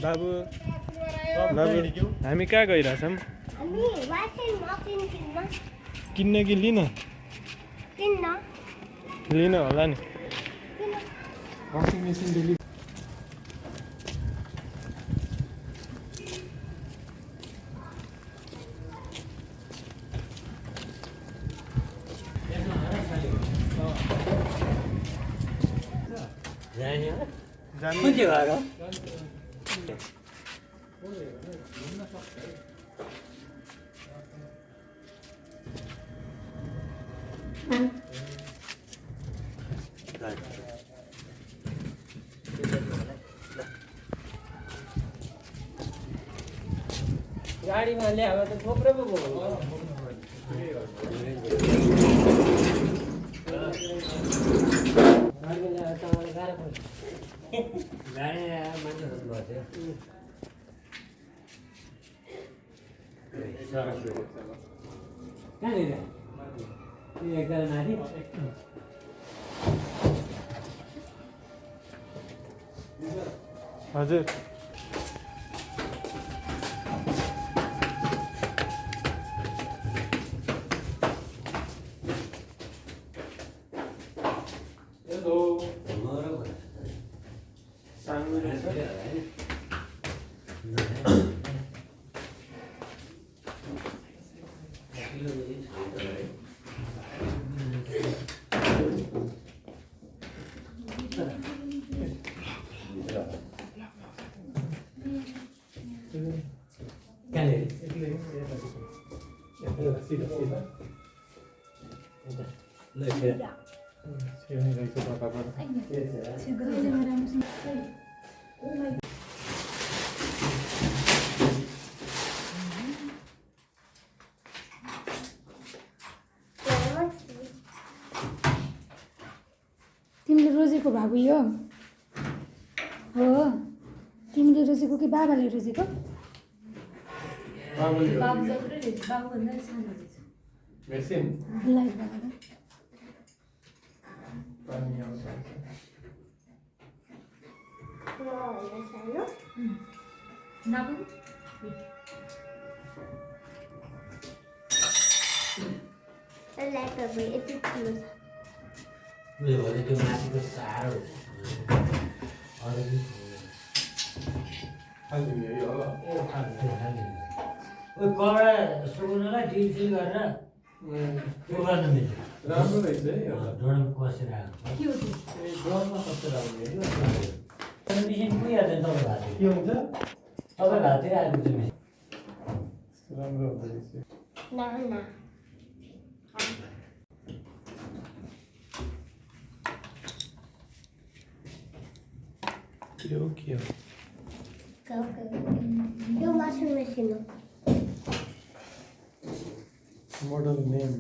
बाबु बाबु हामी कहाँ गइरहेछौँ किन्न कि लिन लिन होला नि वासिङ मेसिन डेली गाडीमा ल्याएर त थोप्रै पो भयो गाडीमा ल्याएर त मलाई गाह्रो पर्छ गाडी ल्याएर मान्छेहरू गर्थ्यो कहाँनिर एकजना माथि हजुर तिमीले रोजेको भागु यो हो तिमीले रोजेको कि बाबाले रोजेको लाइट बाबा त्यो माथिको साह्रो कपडा सुकाउनलाई ढिलसिल गरेर त्यो गर्न मिल्छ राम्रो रहेछ है ढोडमा कसेर आएको मिसिन पुगिहाल्छ नि तपाईँको हात के हुन्छ तपाईँको हाततिर आइपुग्छ मिसिन राम्रो हुँदो रहेछ के हो यो वासिङ मेसिन हो मोडल नेम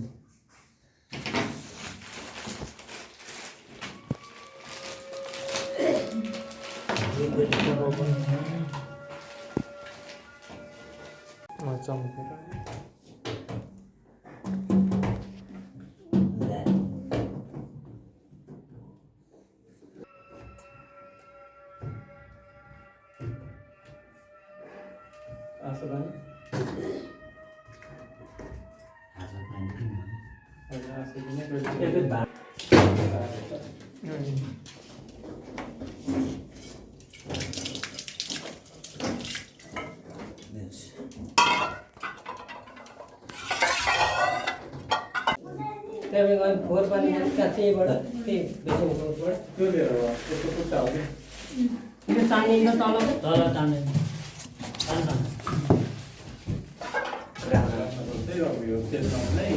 चम्केर त्यहाँबाट फोहोर पानी त्यहीबाट त्यही बेच्ने फोहोरबाट त्यो लिएर त्यसको खुट्टा हो कि त्यो तानिन्छ तल तल तान्दैन त्यही अब यो त्यसमा नै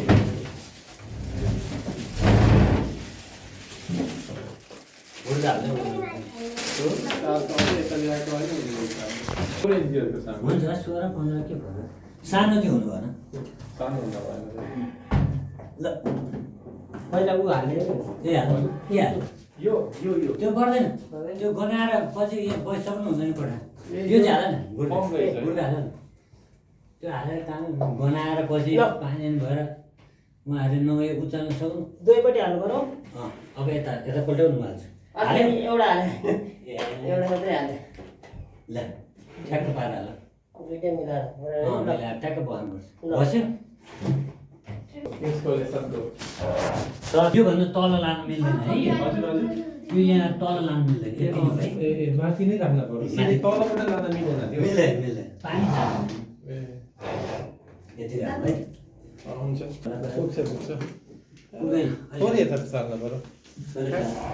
हुन्छ 16-15 के भयो सानो चाहिँ हुनु भएन सानो हुँदा भएन ल पहिला ऊ हाल्ने ए हाल्नु के हाल्नु यो यो यो त्यो गर्दैन त्यो गनाएर पछि यहाँ बसिसक्नु हुँदैन पढा यो चाहिँ हाल न गुड्का हाल न त्यो हालेर तान्नु गनाएर पछि पानी भएर उहाँहरूले नगए उचाल्न सक्नु दुईपट्टि हाल्नु पर्यो अब यता पल्टाउनु हाल्छु एउटा हाले एउटा मात्रै हाले ल ठ्याक्क पारेर हाल दुइटै मिलाएर मिलाएर ठ्याक्क बस्नुपर्छ बस्यो तर त्योभन्दा तल लानु मिल्दैन है त्यो यहाँ तल लानु मिल्दैन यति हो है माथि नै राख्न पर्यो तलबाट लाँदा मिल्दैन त्यो मिल्दैन मिल्दैन पानी जानु यति राख्नु है हुन्छ पुग्छ पुग्दैन थोरै यता सार्नु पर्यो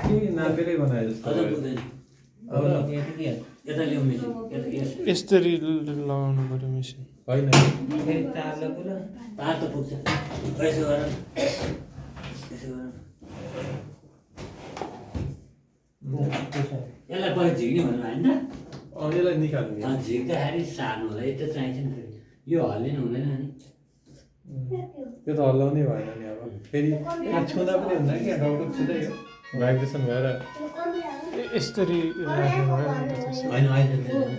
के नापेरै बनाए जस्तो अझ पुग्दैन यता ल्याउ मिसिन यसरी लगाउनु पर्यो मेसिन होइन तार त पुग्छ यसो गर यसो गर यसलाई पछि झिक्ने भन्नु होइन यसलाई निकाल्नु झिक्दाखेरि सार्नुलाई यता चाहिन्छ नि फेरि यो हल्लिनु हुँदैन नि त्यो त हल्लाउनै भएन नि अब फेरि छुँदा पनि हुँदैन क्या डाउट छुँदै हो भाइब्रेसन भएर यसरी राख्नु भयो नि त त्यसो। होइन अहिले मिल्दैन।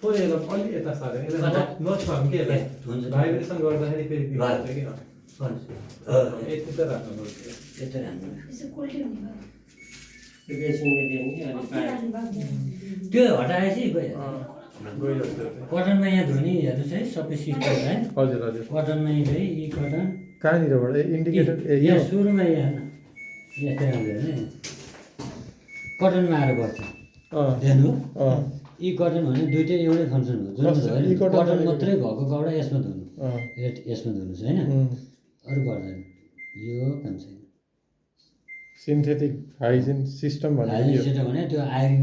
थोरै यसलाई अलि यता सार्यो यसलाई नछाउँ कि यसलाई हुन्छ। भाइब्रेसन गर्दाखेरि फेरि बिग्रिन्छ कि यति त राख्नु पर्छ यता राम्रो बेसिनले दियो नि अनि त्यो हटाएपछि गयो गइरहेको छ। कटनमा यहाँ धुने हेर्नुहोस् है सबै सिस्टम है हजुर हजुर कटनमा चाहिँ यी कटन कहाँनिरबाट इन्डिकेटर यहाँ सुरुमा यहाँ यस्तै आउँदैन नि कटनमा आएर बस्छ हेर्नु यी कटन भने दुइटै एउटै फङ्सन हो जुन कटन मात्रै भएको कपडा यसमा धुनु यसमा धुनुहोस् होइन अरू गर्दैन यो काम छैन synthetic hygiene system hygiene system भने त्यो आइरन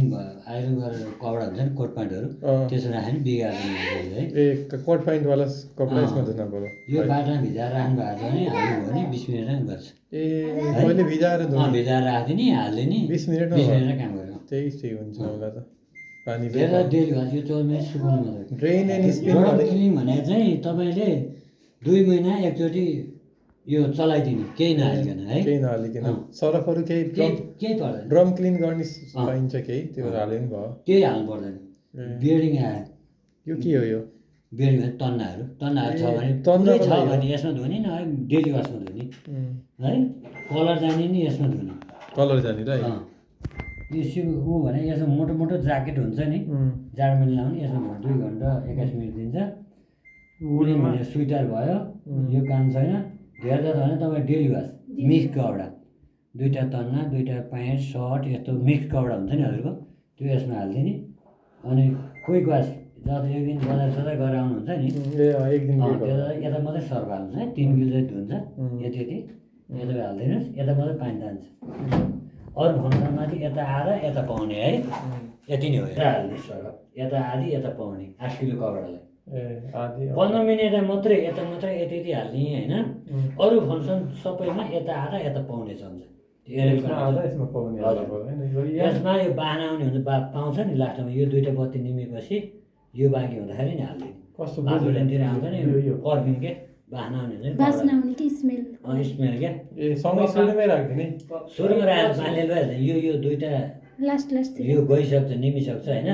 गरेर कपडा हुन्छ नि कोट प्यान्टहरू त्यसो राख्यो भने बिगार्दैन है ए कोट प्यान्टवाला कपडा यसमा धुन पर्यो यो बाटामा भिजाएर राख्नु भएको छ भने हाल्नु भयो भने 20 मिनटमा गर्छ ए मैले भिजाएर धुनु भिजाएर राखिदिने हाल्ने नि 20 मिनटमा 20 मिनटमा काम गर्यो त्यही ठिक हुन्छ होला त पानी धेरै डेली भयो यो 14 मिनट सुकाउनु मात्रै drain and spin product cleaning भने चाहिँ तपाईँले 2 महिना एकचोटि यो चलाइदिनु केही नहालिकन है केही नहालिकन सरफहरू केही केही पर्दैन ड्रम क्लिन गर्ने पाइन्छ केही त्यो हाल्यो नि भयो केही हाल्नु पर्दैन बियरिङ आयो यो के हो यो बियरिङ तन्नाहरू छ भने पुरै छ भने यसमा धुने न डेली वासमा धुने है कलर जाने नि यसमा धुने कलर जाने र यो ऊ भने यसमा मोटो मोटो ज्याकेट हुन्छ नि जाडो महिना लाउने यसमा 2 घन्टा 21 मिनट दिन्छ उनी भने स्वेटर भयो यो काम छैन धेरै छ भने तपाईँ डेली वास मिक्स कपडा 2टा तन्ना 2टा प्यान्ट सर्ट यस्तो मिक्स कपडा हुन्छ नि हजुरको त्यो यसमा हालिदिने अनि क्विक वास जब एक दिन बजार सजार गरेर आउनुहुन्छ नि एक दिन यता मात्रै सर्फ हाल्नुहुन्छ है 3 किलो चाहिँ धुन्छ यति यति यता हालिदिनुहोस् यता मात्रै पानी जान्छ अरू फङ्सनमाथि यता आएर यता पाउने है यति नै हो यता हाल्ने सर्फ यता आधी यता पाउने 8 किलो कपडालाई 15 मिनट मात्रै यता मात्रै यति यति हाल्ने होइन अरू फङ्सन सबैमा यता आएर यता पाउने चल्छ यसमा यो बाहना आउने हुन्छ पाउँछ नि लास्टमा यो 2टा बत्ती निमेपछि यो बाँकी हुँदाखेरि नि हाल्दैन कस्तो बाटोतिर आउँछ नि पर्फ्युम के बाहना आउने हुन्छ नि स्मेल क्या ए सँगै सुरुमै राख्दिने सुरुमा राखेर पानीले भइहाल्छ यो 2टा लास्ट यो गइसक्छ निमिसक्छ होइन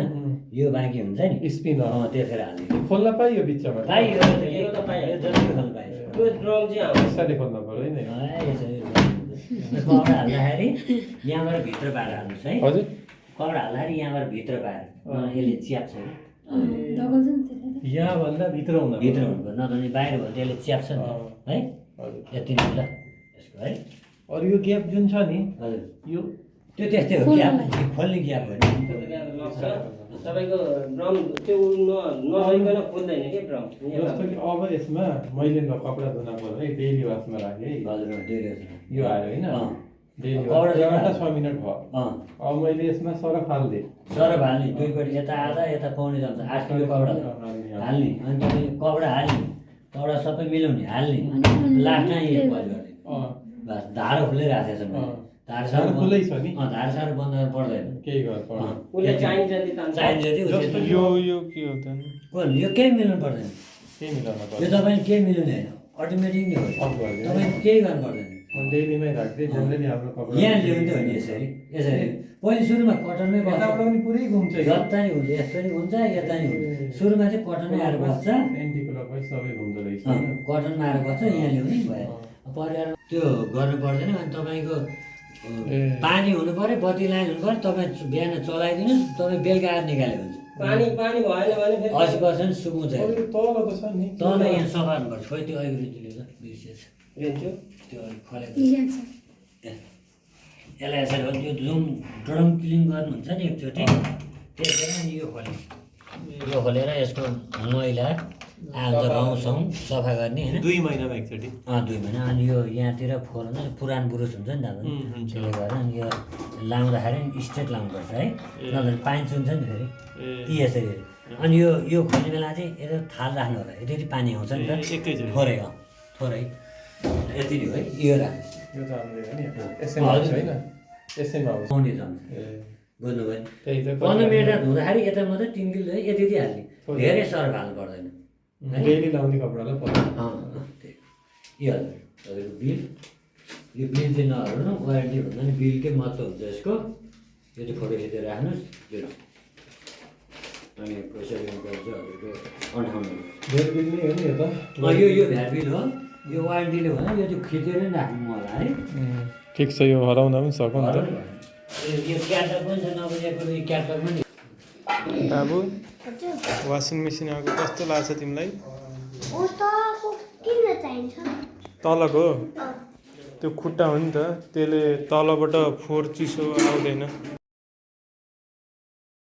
यो बाँकी हुन्छ नि स्पिन त्यसरी हाल्ने खोल्न पाइयो बिचमा पाइयो यो त पाइयो यो जति खोल्नु पाइयो त्यो ड्रम चाहिँ यसरी खोल्न पर्यो नि कपडा हाल्दाखेरि यहाँबाट भित्र पाएर हाल्नुहोस् है हजुर कपडा हाल्दाखेरि यहाँबाट भित्र पाएर यसले च्याप्छ यहाँभन्दा भित्र हुन भित्र हुनु नभने बाहिर भयो त्यसले च्याप्छ नि है यति नै ल यसको है अरू यो ग्याप जुन छ नि हजुर यो त्यो त्यस्तै हो ग्याप खोल्ने ग्याप हो नि तपाईँको ड्रम त्यो नभइकन खोल्दैन कि ड्रम जस्तो कि अब यसमा मैले कपडा धुन पर्यो है डेली वासमा राखेँ है हजुर यो आयो होइन डेली कपडा 6 मिनट भयो अब मैले यसमा सरफ हालिदिएँ सरफ हाल्ने दुईपट्टि यता आधा यता पाउने जान्छ 8 किलो कपडा हाल्ने अनि तपाईँ कपडा हाल्ने कपडा सबै मिलाउने हाल्ने लास्टमा यो भयो गर्ने बस धारो खुल्लै राखेको छ धारो खुल्लै छ नि धारो साह्रो बन्द गर्नु पर्दैन केही गर्नु पर्दैन उसले चाहिन्छ जति चाहिन्छ यो के हो त यो केही मिल्नु पर्दैन केही मिलाउनु यो पर्दैन तपाईँले केही मिलाउने होइन अटोमेटिक नै हो अफ गरिदिनु तपाईँ केही गर्नु पर्दैन डेलीमै राख्दै जनरली हाम्रो कपडा यहाँ ल्याउने हो नि यसरी पहिले सुरुमा कटनमै बस्छ यताबाट पनि पुरै घुम्छ जता नि हुन्छ यस्तो नि हुन्छ यता नि हुन्छ सुरुमा चाहिँ कटनमै आएर बस्छ एन्टी क्लकवाइज सबै घुम्दो रहेछ कटनमा आएर बस्छ यहाँ ल्याउने भयो परिवार त्यो गर्नु पर्दैन अनि तपाईँको ए। पानी हुनु पर्यो बत्ती लाइन हुनु पर्यो तपाईँ बिहान चलाइदिनुहोस् तपाईँ बेलुका आएर निकाले हुन्छ पानी पानी भएन भने फेरि 80% सुकुन्छ अलिक तल त छ नि तल यहाँ सफा गर्नुपर्छ खोइ त्यो अलिकति त बिर्सेछ रेन्छु त्यो अलिक फलेको ल्यान्छ यसलाई यसरी हो त्यो जुन ड्रम क्लिन गर्नुहुन्छ नि एकचोटि त्यसरी अनि यो खोलेर यसको मैला आउँछ रौँ सफा गर्ने होइन 2 महिनामा एकचोटि 2 महिना अनि यो यहाँतिर फोहोर हुन्छ पुरानो बुरुस हुन्छ नि त अब त्यसले गर्दा अनि यो लाउँदाखेरि स्ट्रेट लाउनुपर्छ है नभए पानी चुन्छ नि फेरि ती यसरी अनि यो खोल्ने बेला चाहिँ यसो थाल राख्नु होला यति पानी आउँछ नि त थोरै थोरै यति नै हो है यो राख्नुहोस् यो त हाम्रो हो नि एसएम छैन एसएम हाउस पाउने जान्छ ए बुझ्नुभयो त्यही त 15 मिनट धुँदाखेरि यता मात्रै 3 किलो यति हाल्ने धेरै सर्फ हाल्नु पर्दैन डेली लाउने कपडालाई पर्छ यो हजुरको बिल यो बिल चाहिँ नहर्नु वारेन्टी भन्दा नि बिलकै महत्त्व हुन्छ यसको यो चाहिँ फोटो खिचेर राख्नुहोस् यो अनि पैसा दिनुपर्छ हजुरको 58 डेली बिल नै हो नि यो त यो भ्याट बिल हो यो वारेन्टीले भन्दा यो चाहिँ खिचेर नै राख्नु होला है ठिक छ यो हराउन पनि सक्यो नि त यो क्याटलग पनि छ नबुझेको यो क्याटलग पनि बाबु हजुर वासिङ मेसिन आएको कस्तो लाग्छ तिमीलाई ओ त किन चाहिन्छ तलको त्यो खुट्टा हो नि त त्यसले तलबाट फोहोर चिसो आउँदैन